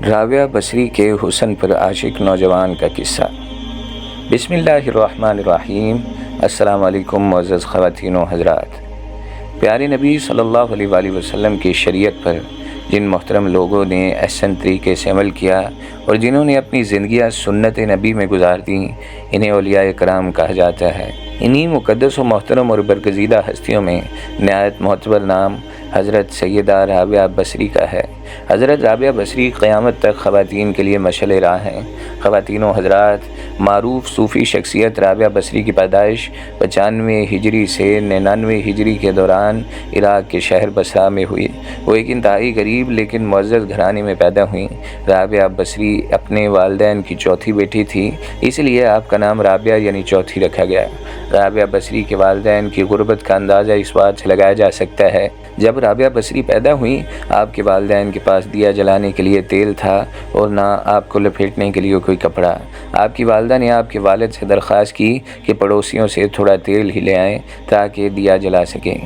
رابعہ بصری کے حسن پر عاشق نوجوان کا قصہ۔ بسم اللہ الرحمن الرحیم۔ السلام علیکم معزز خواتین و حضرات۔ پیارے نبی صلی اللہ علیہ وآلہ وسلم کی شریعت پر جن محترم لوگوں نے احسن طریقے سے عمل کیا اور جنہوں نے اپنی زندگیاں سنت نبی میں گزار دیں، انہیں اولیاء کرام کہا جاتا ہے۔ انہی مقدس و محترم اور برگزیدہ ہستیوں میں نہایت معتبر نام حضرت سیدہ رابعہ بصری کا ہے۔ حضرت رابعہ بصری قیامت تک خواتین کے لیے مشعل راہ ہیں۔ خواتین و حضرات، معروف صوفی شخصیت رابعہ بصری کی پیدائش 95 ہجری سے 99 ہجری کے دوران عراق کے شہر بصرہ میں ہوئی۔ وہ ایک انتہائی غریب لیکن معزز گھرانے میں پیدا ہوئیں۔ رابعہ بصری اپنے والدین کی چوتھی بیٹی تھی، اس لیے آپ کا نام رابعہ یعنی چوتھی رکھا گیا۔ رابعہ بصری کے والدین کی غربت کا اندازہ اس بات سے لگایا جا سکتا ہے، جب رابعہ بصری پیدا ہوئیں آپ کے والدین کے پاس دیا جلانے کے لیے تیل تھا اور نہ آپ کو لپیٹنے کے لیے کوئی کپڑا۔ آپ کی والدہ نے آپ کے والد سے درخواست کی کہ پڑوسیوں سے تھوڑا تیل ہی لے آئیں تاکہ دیا جلا سکیں۔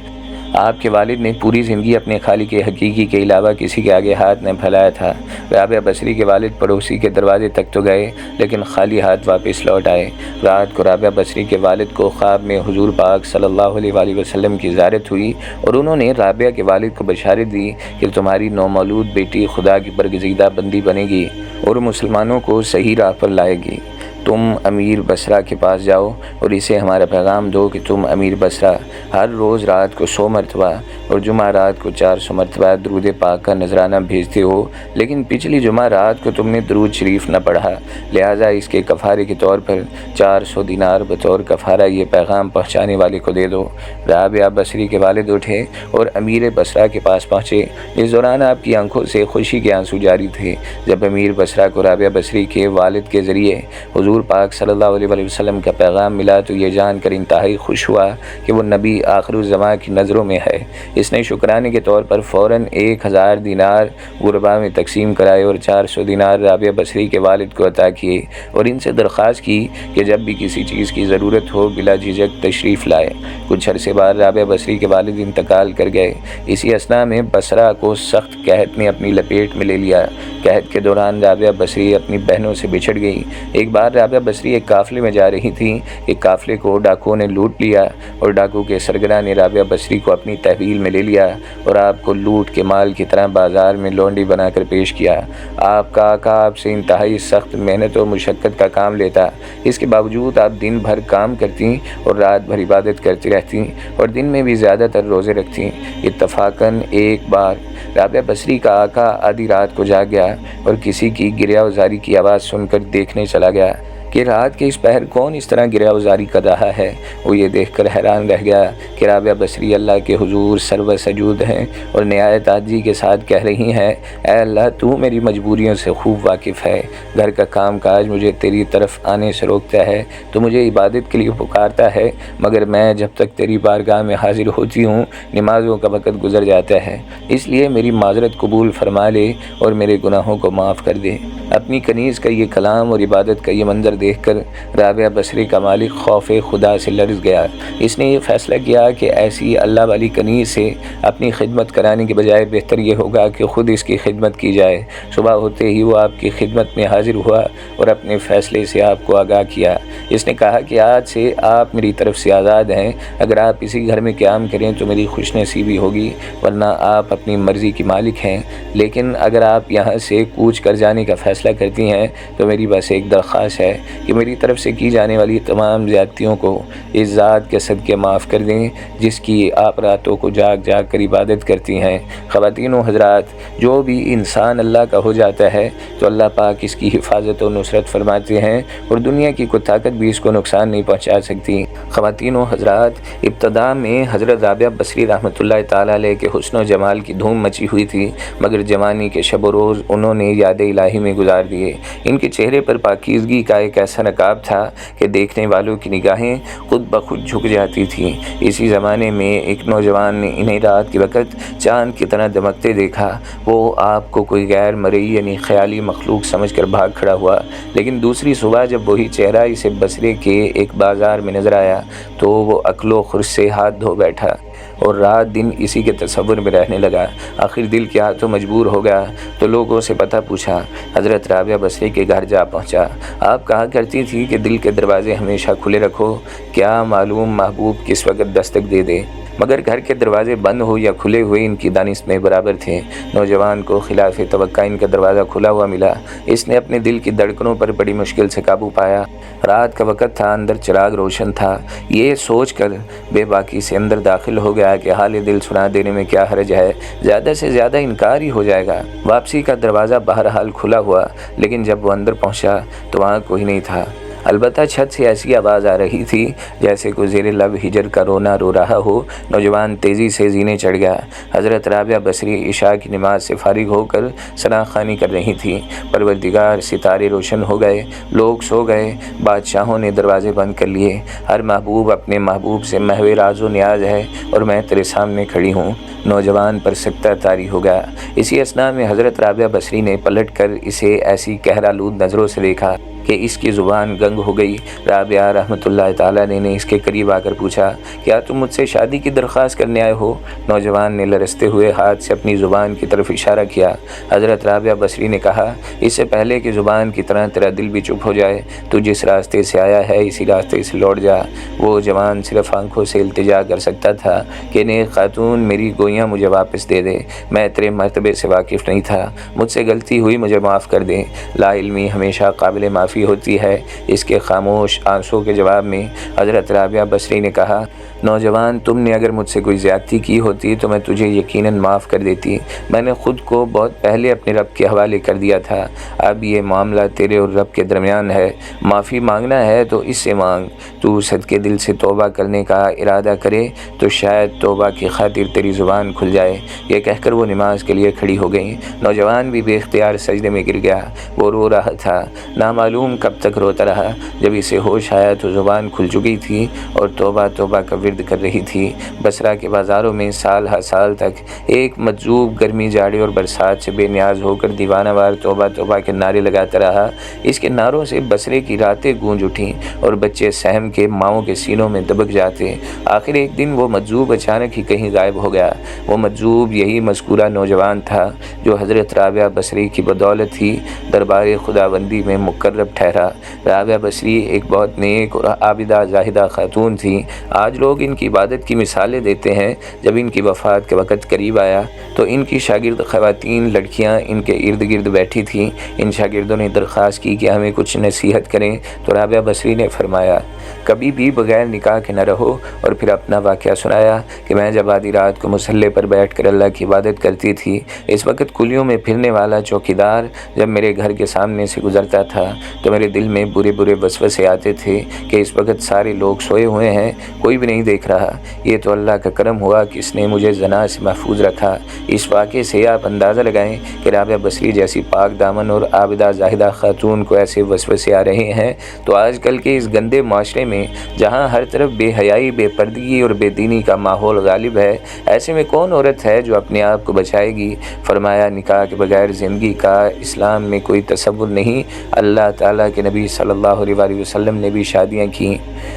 آپ کے والد نے پوری زندگی اپنے خالق حقیقی کے علاوہ کسی کے آگے ہاتھ نہ پھیلایا تھا۔ رابعہ بصری کے والد پڑوسی کے دروازے تک تو گئے لیکن خالی ہاتھ واپس لوٹ آئے۔ رات کو رابعہ بصری کے والد کو خواب میں حضور پاک صلی اللہ علیہ وآلہ وسلم کی زیارت ہوئی اور انہوں نے رابعہ کے والد کو بشارت دی کہ تمہاری نومولود بیٹی خدا کی برگزیدہ بندی بنے گی اور مسلمانوں کو صحیح راہ پر لائے گی۔ تم امیر بصرہ کے پاس جاؤ اور اسے ہمارا پیغام دو کہ تم امیر بصرہ ہر روز رات کو 100 مرتبہ اور جمعہ رات کو 400 مرتبہ درود پاک کا نذرانہ بھیجتے ہو، لیکن پچھلی جمعہ رات کو تم نے درود شریف نہ پڑھا، لہٰذا اس کے کفارے کے طور پر 400 دینار بطور کفارہ یہ پیغام پہنچانے والے کو دے دو۔ رابعہ بصری کے والد اٹھے اور امیر بصرہ کے پاس پہنچے۔ اس دوران آپ کی آنکھوں سے خوشی کے آنسو جاری تھے۔ جب امیر بصرہ کو رابعہ بصری کے والد کے ذریعے حضور پاک صلی اللہ علیہ وآلہ وسلم کا پیغام ملا تو یہ جان کر انتہائی خوش ہوا کہ وہ نبی آخر الزماں کی نظروں میں ہے۔ اس نے شکرانے کے طور پر فوراً 1000 دینار غربا میں تقسیم کرائے اور 400 دینار رابعہ بصری کے والد کو عطا کیے اور ان سے درخواست کی کہ جب بھی کسی چیز کی ضرورت ہو بلا جھجک تشریف لائے۔ کچھ عرصے بعد رابعہ بصری کے والد انتقال کر گئے۔ اسی اثناء میں بصرہ کو سخت قحط نے اپنی لپیٹ میں لے لیا۔ قحط کے دوران رابعہ بصری اپنی بہنوں سے بچھڑ گئی۔ ایک بار رابعہ بصری ایک قافلے میں جا رہی تھی کہ قافلے کو ڈاکوؤں نے لوٹ لیا اور ڈاکو کے سرگنا نے رابعہ بصری کو اپنی تحویل میں لے لیا اور آپ کو لوٹ کے مال کی طرح بازار میں لونڈی بنا کر پیش کیا۔ آپ کا آقا آپ سے انتہائی سخت محنت و مشقت کا کام لیتا، اس کے باوجود آپ دن بھر کام کرتی اور رات بھر عبادت کرتی رہتی اور دن میں بھی زیادہ تر روزے رکھتی۔ اتفاقاً ایک بار رابعہ بصری کا آقا آدھی رات کو جاگ گیا اور کسی کی گریہ وزاری کی آواز سن کر دیکھنے چلا گیا کہ رات کے اس پہر کون اس طرح گریہ وزاری کر رہا ہے۔ وہ یہ دیکھ کر حیران رہ گیا کہ رابعہ بصری اللہ کے حضور سرو سجود ہیں اور نہایت عاجزی کے ساتھ کہہ رہی ہیں، اے اللہ تو میری مجبوریوں سے خوب واقف ہے، گھر کا کام کاج مجھے تیری طرف آنے سے روکتا ہے، تو مجھے عبادت کے لیے پکارتا ہے، مگر میں جب تک تیری بارگاہ میں حاضر ہوتی ہوں نمازوں کا وقت گزر جاتا ہے، اس لیے میری معذرت قبول فرما لے اور میرے گناہوں کو معاف کر دے۔ اپنی کنیز کا یہ کلام اور عبادت کا یہ منظر دیکھ کر رابعہ بصری کا مالک خوف خدا سے لرز گیا۔ اس نے یہ فیصلہ کیا کہ ایسی اللہ والی کنیز سے اپنی خدمت کرانے کے بجائے بہتر یہ ہوگا کہ خود اس کی خدمت کی جائے۔ صبح ہوتے ہی وہ آپ کی خدمت میں حاضر ہوا اور اپنے فیصلے سے آپ کو آگاہ کیا۔ اس نے کہا کہ آج سے آپ میری طرف سے آزاد ہیں، اگر آپ اسی گھر میں قیام کریں تو میری خوش نصیبی ہوگی، ورنہ آپ اپنی مرضی کی مالک ہیں، لیکن اگر آپ یہاں سے کوچ کر جانے کا فیصلہ کرتی ہیں تو میری بس ایک درخواست ہے کہ میری طرف سے کی جانے والی تمام زیادتیوں کو اس ذات کے صدقے معاف کر دیں جس کی آپ راتوں کو جاگ جاگ کر عبادت کرتی ہیں۔ خواتین و حضرات، جو بھی انسان اللہ کا ہو جاتا ہے تو اللہ پاک اس کی حفاظت و نصرت فرماتے ہیں اور دنیا کی کوئی طاقت بھی اس کو نقصان نہیں پہنچا سکتی۔ خواتین و حضرات، ابتدا میں حضرت رابعہ بصری رحمۃ اللہ تعالیٰ علیہ کے حسن و جمال کی دھوم مچی ہوئی تھی، مگر جوانی کے شب و روز انہوں نے یاد الہی میں گزار دیے۔ ان کے چہرے پر پاکیزگی کا ایک ایسا نقاب تھا کہ دیکھنے والوں کی نگاہیں خود بخود جھک جاتی تھیں۔ اسی زمانے میں ایک نوجوان نے انہیں رات کے وقت چاند کی طرح دمکتے دیکھا۔ وہ آپ کو کوئی غیر مرئی یعنی خیالی مخلوق سمجھ کر بھاگ کھڑا ہوا، لیکن دوسری صبح جب وہی چہرہ اسے بصرے کے ایک بازار میں نظر آیا تو وہ عقل و خرد سے ہاتھ دھو بیٹھا۔ اور رات دن اسی کے تصور میں رہنے لگا۔ آخر دل کیا تو مجبور ہو گیا تو لوگوں سے پتہ پوچھا۔ حضرت رابعہ بصری کے گھر جا پہنچا۔ آپ کہا کرتی تھی کہ دل کے دروازے ہمیشہ کھلے رکھو، کیا معلوم محبوب کس وقت دستک دے دے۔ مگر گھر کے دروازے بند ہو یا کھلے ہوئے ان کی دانش میں برابر تھے۔ نوجوان کو خلاف توقع ان کا دروازہ کھلا ہوا ملا۔ اس نے اپنے دل کی دھڑکنوں پر بڑی مشکل سے قابو پایا۔ رات کا وقت تھا، اندر چراغ روشن تھا۔ یہ سوچ کر بے باکی سے اندر داخل ہو گیا کہ حال دل سنا دینے میں کیا حرج ہے، زیادہ سے زیادہ انکار ہی ہو جائے گا۔ واپسی کا دروازہ بہرحال کھلا ہوا، لیکن جب وہ اندر پہنچا تو وہاں کوئی نہیں تھا۔ البتہ چھت سے ایسی آواز آ رہی تھی جیسے کوئی زیر لب ہجر کا رونا رو رہا ہو۔ نوجوان تیزی سے زینے چڑھ گیا۔ حضرت رابعہ بصری عشاء کی نماز سے فارغ ہو کر ثنا خوانی کر رہی تھی۔ پروردگار، ستارے روشن ہو گئے، لوگ سو گئے، بادشاہوں نے دروازے بند کر لیے۔ ہر محبوب اپنے محبوب سے محو راز و نیاز ہے اور میں تیرے سامنے کھڑی ہوں۔ نوجوان پر سکتہ طاری ہو گیا۔ اسی اثناء میں حضرت رابعہ بصری نے پلٹ کر اسے ایسی قہرآلود نظروں سے دیکھا کہ اس کی زبان گنگ ہو گئی۔ رابعہ رحمۃ اللہ تعالیٰ نے اس کے قریب آ کر پوچھا، کیا تم مجھ سے شادی کی درخواست کرنے آئے ہو؟ نوجوان نے لرزتے ہوئے ہاتھ سے اپنی زبان کی طرف اشارہ کیا۔ حضرت رابعہ بصری نے کہا، اس سے پہلے کہ زبان کی طرح تیرا دل بھی چپ ہو جائے، تو جس راستے سے آیا ہے اسی راستے سے لوٹ جا۔ وہ جوان صرف آنکھوں سے التجا کر سکتا تھا کہ نیک خاتون میری گویاں مجھے واپس دے دے، میں تیرے مرتبے سے واقف نہیں تھا، مجھ سے غلطی ہوئی، مجھے معاف کر دے۔ لا علمی ہمیشہ قابل معافی ہوتی ہے۔ اس کے خاموش آنسوں کے جواب میں حضرت رابعہ بصری نے کہا، نوجوان، تم نے اگر مجھ سے کوئی زیادتی کی ہوتی تو میں تجھے یقیناً معاف کر دیتی۔ میں نے خود کو بہت پہلے اپنے رب کے حوالے کر دیا تھا۔ اب یہ معاملہ تیرے اور رب کے درمیان ہے۔ معافی مانگنا ہے تو اس سے مانگ۔ تو صدقے دل سے توبہ کرنے کا ارادہ کرے تو شاید توبہ کی خاطر تیری زبان کھل جائے۔ یہ کہہ کر وہ نماز کے لیے کھڑی ہو گئیں۔ نوجوان بھی بے اختیار سجدے میں گر گیا۔ وہ رو رہا تھا، نامعلوم کب تک روتا رہا۔ جب اسے ہوش آیا تو زبان کھل چکی تھی اور توبہ توبہ کا ورد کر رہی تھی۔ بصرہ کے بازاروں میں سال ہر سال تک ایک مجذوب گرمی، جاڑے اور برسات سے بے نیاز ہو کر دیوانہ وار توبہ توبہ کے نعرے لگاتا رہا۔ اس کے نعروں سے بصرے کی راتیں گونج اٹھیں اور بچے سہم کے ماؤں کے سینوں میں دبک جاتے۔ آخر ایک دن وہ مجذوب اچانک ہی کہیں غائب ہو گیا۔ وہ مجذوب یہی مذکورہ نوجوان تھا جو حضرت رابعہ بصری کی بدولت ہی دربار خداوندی میں مقرب ٹھہرا۔ رابعہ بصری ایک بہت نیک اور عابدہ زاہدہ خاتون تھی۔ آج لوگ ان کی عبادت کی مثالیں دیتے ہیں۔ جب ان کی وفات کا وقت قریب آیا تو ان کی شاگرد خواتین لڑکیاں ان کے ارد گرد بیٹھی تھیں۔ ان شاگردوں نے درخواست کی کہ ہمیں کچھ نصیحت کریں تو رابعہ بصری نے فرمایا، کبھی بھی بغیر نکاح کے نہ رہو، اور پھر اپنا واقعہ سنایا کہ میں جب آدھی رات کو مصلے پر بیٹھ کر اللہ کی عبادت کرتی تھی، اس وقت کلیوں میں پھرنے والا چوکیدار جب میرے گھر کے سامنے سے گزرتا تھا تو میرے دل میں برے برے وسوسے آتے تھے کہ اس وقت سارے لوگ سوئے ہوئے ہیں، کوئی بھی نہیں دیکھ رہا۔ یہ تو اللہ کا کرم ہوا کہ اس نے مجھے زنا سے محفوظ رکھا۔ اس واقعے سے آپ اندازہ لگائیں کہ رابعہ بصری جیسی پاک دامن اور عابدہ زاہدہ خاتون کو ایسے وسوسے آ رہے ہیں تو آج کل کے اس گندے معاشرے میں جہاں ہر طرف بے حیائی، بے پردگی اور بے دینی کا ماحول غالب ہے، ایسے میں کون عورت ہے جو اپنے آپ کو بچائے گی؟ فرمایا، نکاح کے بغیر زندگی کا اسلام میں کوئی تصور نہیں۔ اللہ تعالیٰ کے نبی صلی اللہ علیہ وآلہ وسلم نے بھی شادیاں کیں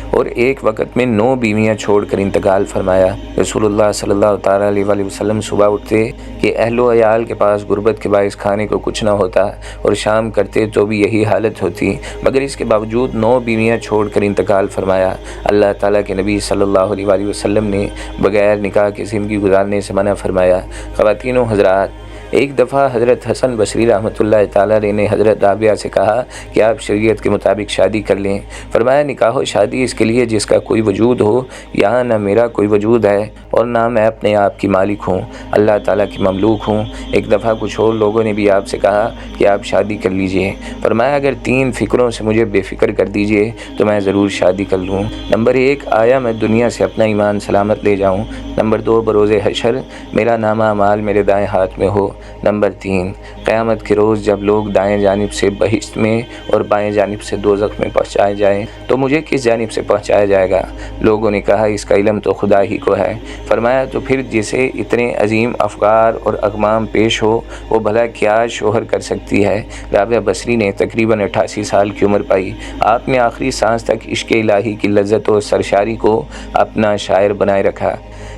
اور ایک وقت میں 9 بیویاں چھوڑ کر انتقال فرمایا۔ رسول اللہ صلی اللہ تعالیٰ علیہ وآلہ وسلم صبح اٹھتے کہ اہل و عیال کے پاس غربت کے باعث کھانے کو کچھ نہ ہوتا اور شام کرتے تو بھی یہی حالت ہوتی، مگر اس کے باوجود 9 بیویاں چھوڑ کر انتقال فرمایا۔ اللہ تعالیٰ کے نبی صلی اللہ علیہ وآلہ وسلم نے بغیر نکاح کی زندگی گزارنے سے منع فرمایا۔ خواتین و حضرات، ایک دفعہ حضرت حسن بصری رحمۃ اللہ تعالیٰ علیہ نے حضرت رابعہ سے کہا کہ آپ شریعت کے مطابق شادی کر لیں۔ فرمایا، نکاح و شادی اس کے لیے جس کا کوئی وجود ہو، یہاں نہ میرا کوئی وجود ہے اور نہ میں اپنے آپ کی مالک ہوں، اللہ تعالیٰ کی مملوک ہوں۔ ایک دفعہ کچھ اور لوگوں نے بھی آپ سے کہا کہ آپ شادی کر لیجئے۔ فرمایا، اگر 3 فکروں سے مجھے بے فکر کر دیجئے تو میں ضرور شادی کر لوں۔ نمبر 1، آیا میں دنیا سے اپنا ایمان سلامت لے جاؤں۔ نمبر 2، بروز حشر میرا نامہ اعمال میرے دائیں ہاتھ میں ہو۔ نمبر 3، قیامت کے روز جب لوگ دائیں جانب سے بہشت میں اور بائیں جانب سے دوزخ میں پہنچائے جائیں تو مجھے کس جانب سے پہنچایا جائے گا؟ لوگوں نے کہا اس کا علم تو خدا ہی کو ہے۔ فرمایا تو پھر جسے اتنے عظیم افکار اور اقمام پیش ہو وہ بھلا کیا شوہر کر سکتی ہے؟ رابعہ بصری نے تقریباً 88 سال کی عمر پائی۔ آپ نے آخری سانس تک عشق الہی کی لذت و سرشاری کو اپنا شاعر بنائے رکھا،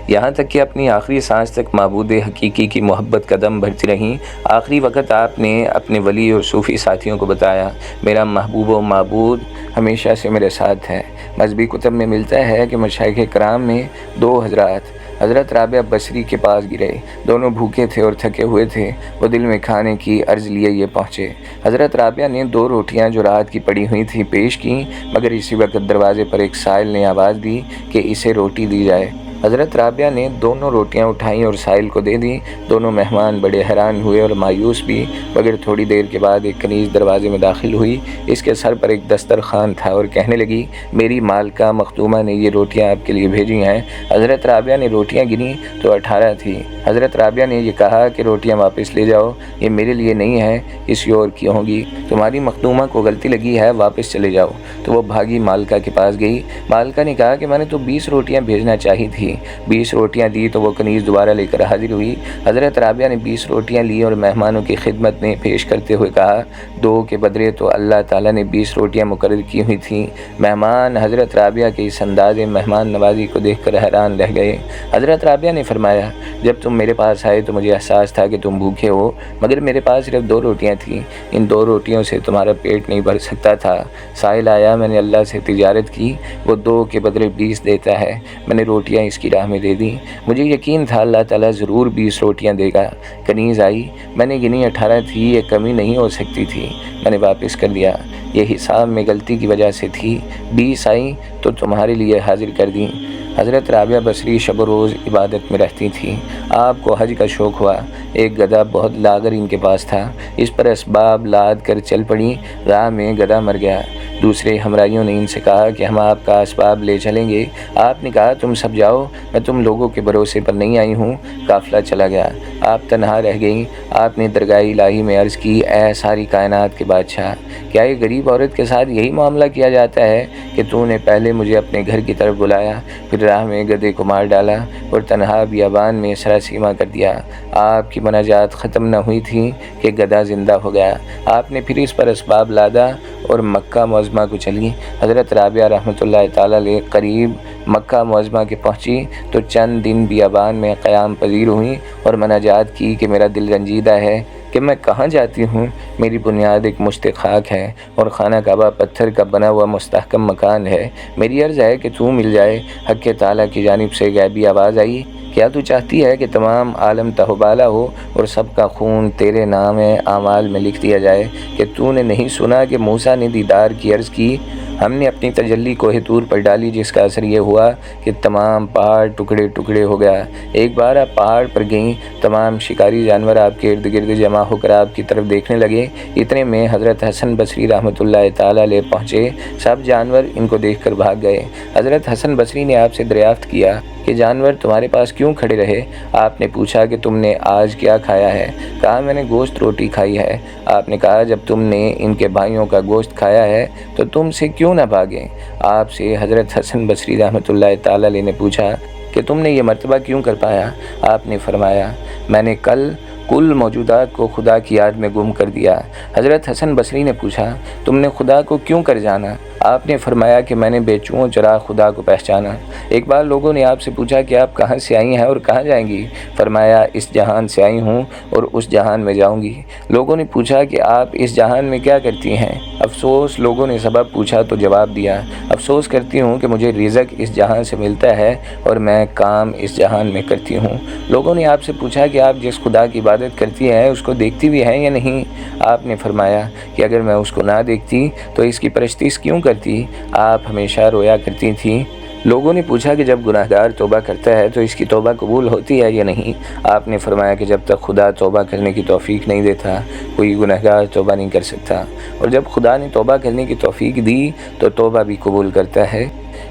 یہاں تک کہ اپنی آخری سانس تک معبود حقیقی کی محبت کا دم بھرتی رہیں۔ آخری وقت آپ نے اپنے ولی اور صوفی ساتھیوں کو بتایا، میرا محبوب و معبود ہمیشہ سے میرے ساتھ ہے۔ مذہبی کتب میں ملتا ہے کہ مشائخ کرام میں 2 حضرت رابعہ بصری کے پاس گرے، دونوں بھوکے تھے اور تھکے ہوئے تھے، وہ دل میں کھانے کی عرض لیے یہ پہنچے۔ حضرت رابعہ نے 2 روٹیاں جو رات کی پڑی ہوئی تھیں پیش کیں، مگر اسی وقت دروازے پر ایک سائل نے آواز دی کہ اسے روٹی دی جائے۔ حضرت رابعہ نے دونوں روٹیاں اٹھائیں اور سائل کو دے دیں۔ دونوں مہمان بڑے حیران ہوئے اور مایوس بھی، مگر تھوڑی دیر کے بعد ایک کنیز دروازے میں داخل ہوئی، اس کے سر پر ایک دسترخوان تھا اور کہنے لگی، میری مالکہ مخدومہ نے یہ روٹیاں آپ کے لیے بھیجی ہیں۔ حضرت رابعہ نے روٹیاں گنی تو 18 تھی۔ حضرت رابعہ نے یہ کہا کہ روٹیاں واپس لے جاؤ، یہ میرے لیے نہیں ہے، کسی اور کی ہوں گی، تمہاری مخدومہ کو غلطی لگی ہے، واپس چلے جاؤ۔ تو وہ بھاگی مالکہ کے پاس گئی۔ مالکہ نے کہا کہ میں نے تو 20 روٹیاں بھیجنا چاہی تھی۔ 20 روٹیاں دی تو وہ کنیز دوبارہ لے کر حاضر ہوئی۔ حضرت رابعہ نے 20 روٹیاں لی اور مہمانوں کی خدمت میں پیش کرتے ہوئے کہا، 2 کے بدلے تو اللہ تعالیٰ نے 20 روٹیاں مقرر کی ہوئی تھیں۔ مہمان حضرت رابعہ کے اس انداز مہمان نوازی کو دیکھ کر حیران رہ گئے۔ حضرت رابعہ نے فرمایا، جب تم میرے پاس آئے تو مجھے احساس تھا کہ تم بھوکے ہو، مگر میرے پاس صرف 2 روٹیاں تھیں، ان 2 روٹیوں سے تمہارا پیٹ نہیں بھر سکتا تھا۔ سائل آیا، میں نے اللہ سے تجارت کی، وہ 2 کے بدلے 20 دیتا ہے، میں نے روٹیاں اس کی راہ میں دے دیں، مجھے یقین تھا اللہ تعالیٰ ضرور 20 روٹیاں دے گا۔ کنیز آئی، میں نے گنی 18 تھی، یہ کمی نہیں ہو سکتی تھی، میں نے واپس کر دیا، یہ حساب میں غلطی کی وجہ سے تھی، 20 آئیں تو تمہارے لیے حاضر کر دیں۔ حضرت رابعہ بصری شب و روز عبادت میں رہتی تھیں۔ آپ کو حج کا شوق ہوا، ایک گدھا بہت لاغر ان کے پاس تھا، اس پر اسباب لاد کر چل پڑیں، راہ میں گدھا مر گیا۔ دوسرے ہمراہیوں نے ان سے کہا کہ ہم آپ کا اسباب لے چلیں گے۔ آپ نے کہا تم سب جاؤ، میں تم لوگوں کے بھروسے پر نہیں آئی ہوں۔ قافلہ چلا گیا، آپ تنہا رہ گئیں۔ آپ نے درگاہ الہی میں عرض کی، اے ساری کائنات کے بادشاہ، کیا ایک غریب عورت کے ساتھ یہی معاملہ کیا جاتا ہے کہ تو نے پہلے مجھے اپنے گھر کی طرف بلایا، پھر راہ میں گدھے کو مار ڈالا اور تنہا بیابان میں سراسیمہ کر دیا۔ آپ کی مناجات ختم نہ ہوئی تھی کہ گدھا زندہ ہو گیا۔ آپ نے پھر اس پر اسباب لادا اور مکہ معظمہ کو چلی۔ حضرت رابعہ رحمۃ اللہ تعالیٰ علیہ قریب مکہ معظمہ کے پہنچی تو چند دن بیابان میں قیام پذیر ہوئیں اور مناجات کی کہ میرا دل رنجیدہ ہے کہ میں کہاں جاتی ہوں، میری بنیاد ایک مشت خاک ہے اور خانہ کعبہ پتھر کا بنا ہوا مستحکم مکان ہے، میری عرض ہے کہ تو مل جائے۔ حق تعالیٰ کی جانب سے غیبی آواز آئی، کیا تو چاہتی ہے کہ تمام عالم تہوبالا ہو اور سب کا خون تیرے نام اعمال میں لکھ دیا جائے؟ کہ تو نے نہیں سنا کہ موسیٰ نے دیدار کی عرض کی، ہم نے اپنی تجلی کوہ طور پر ڈالی، جس کا اثر یہ ہوا کہ تمام پہاڑ ٹکڑے ٹکڑے ہو گیا۔ ایک بار آپ پہاڑ پر گئیں، تمام شکاری جانور آپ کے ارد گرد جمع ہو کر آپ کی طرف دیکھنے لگے۔ اتنے میں حضرت حسن بصری رحمۃ اللہ تعالیٰ علیہ پہنچے، سب جانور ان کو دیکھ کر بھاگ گئے۔ حضرت حسن بصری نے آپ سے دریافت کیا کہ جانور تمہارے پاس کیوں کھڑے رہے؟ آپ نے پوچھا کہ تم نے آج کیا کھایا ہے؟ کہا میں نے گوشت روٹی کھائی ہے۔ آپ نے کہا جب تم نے ان کے بھائیوں کا گوشت کھایا ہے تو تم سے کیوں نہ بھاگیں؟ آپ سے حضرت حسن بصری رحمۃ اللہ تعالیٰ علیہ نے پوچھا کہ تم نے یہ مرتبہ کیوں کر پایا؟ آپ نے فرمایا میں نے کل موجودات کو خدا کی یاد میں گم کر دیا۔ حضرت حسن بصری نے پوچھا تم نے خدا کو کیوں کر جانا؟ آپ نے فرمایا کہ میں نے بے چوں چرا خدا کو پہچانا۔ ایک بار لوگوں نے آپ سے پوچھا کہ آپ کہاں سے آئی ہیں اور کہاں جائیں گی؟ فرمایا اس جہان سے آئی ہوں اور اس جہان میں جاؤں گی۔ لوگوں نے پوچھا کہ آپ اس جہان میں کیا کرتی ہیں؟ افسوس، لوگوں نے سبب پوچھا تو جواب دیا، افسوس کرتی ہوں کہ مجھے رزق اس جہان سے ملتا ہے اور میں کام اس جہان میں کرتی ہوں۔ لوگوں نے آپ سے پوچھا کہ آپ جس خدا کی عبادت کرتی ہیں اس کو دیکھتی بھی ہیں یا نہیں؟ آپ نے فرمایا کہ اگر میں اس کو نہ دیکھتی تو اس کی پرستش کیوں کرتی؟ آپ ہمیشہ رویا کرتی تھیں۔ لوگوں نے پوچھا کہ جب گناہ گار توبہ کرتا ہے تو اس کی توبہ قبول ہوتی ہے یا نہیں؟ آپ نے فرمایا کہ جب تک خدا توبہ کرنے کی توفیق نہیں دیتا کوئی گناہ گار توبہ نہیں کر سکتا، اور جب خدا نے توبہ کرنے کی توفیق دی تو توبہ بھی قبول کرتا ہے۔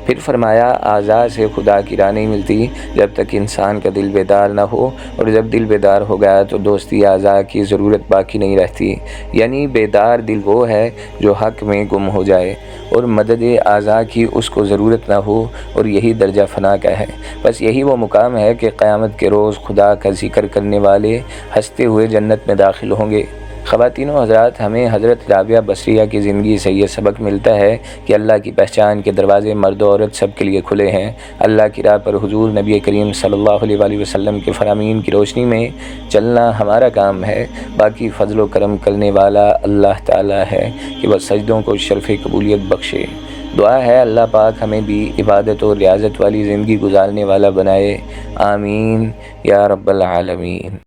پھر فرمایا اعضاء سے خدا کی راہ نہیں ملتی جب تک انسان کا دل بیدار نہ ہو، اور جب دل بیدار ہو گیا تو دوستی اعضاء کی ضرورت باقی نہیں رہتی۔ یعنی بیدار دل وہ ہے جو حق میں گم ہو جائے اور مدد اعضاء کی اس کو ضرورت نہ ہو، اور یہی درجہ فنا کا ہے۔ بس یہی وہ مقام ہے کہ قیامت کے روز خدا کا ذکر کرنے والے ہنستے ہوئے جنت میں داخل ہوں گے۔ خواتین و حضرات، ہمیں حضرت رابعہ بصریہ کی زندگی سے یہ سبق ملتا ہے کہ اللہ کی پہچان کے دروازے مرد و عورت سب کے لیے کھلے ہیں۔ اللہ کی راہ پر حضور نبی کریم صلی اللہ علیہ وآلہ وسلم کے فرامین کی روشنی میں چلنا ہمارا کام ہے۔ باقی فضل و کرم کرنے والا اللہ تعالی ہے کہ وہ سجدوں کو شرف قبولیت بخشے۔ دعا ہے اللہ پاک ہمیں بھی عبادت و ریاضت والی زندگی گزارنے والا بنائے، آمین یا رب العالمین۔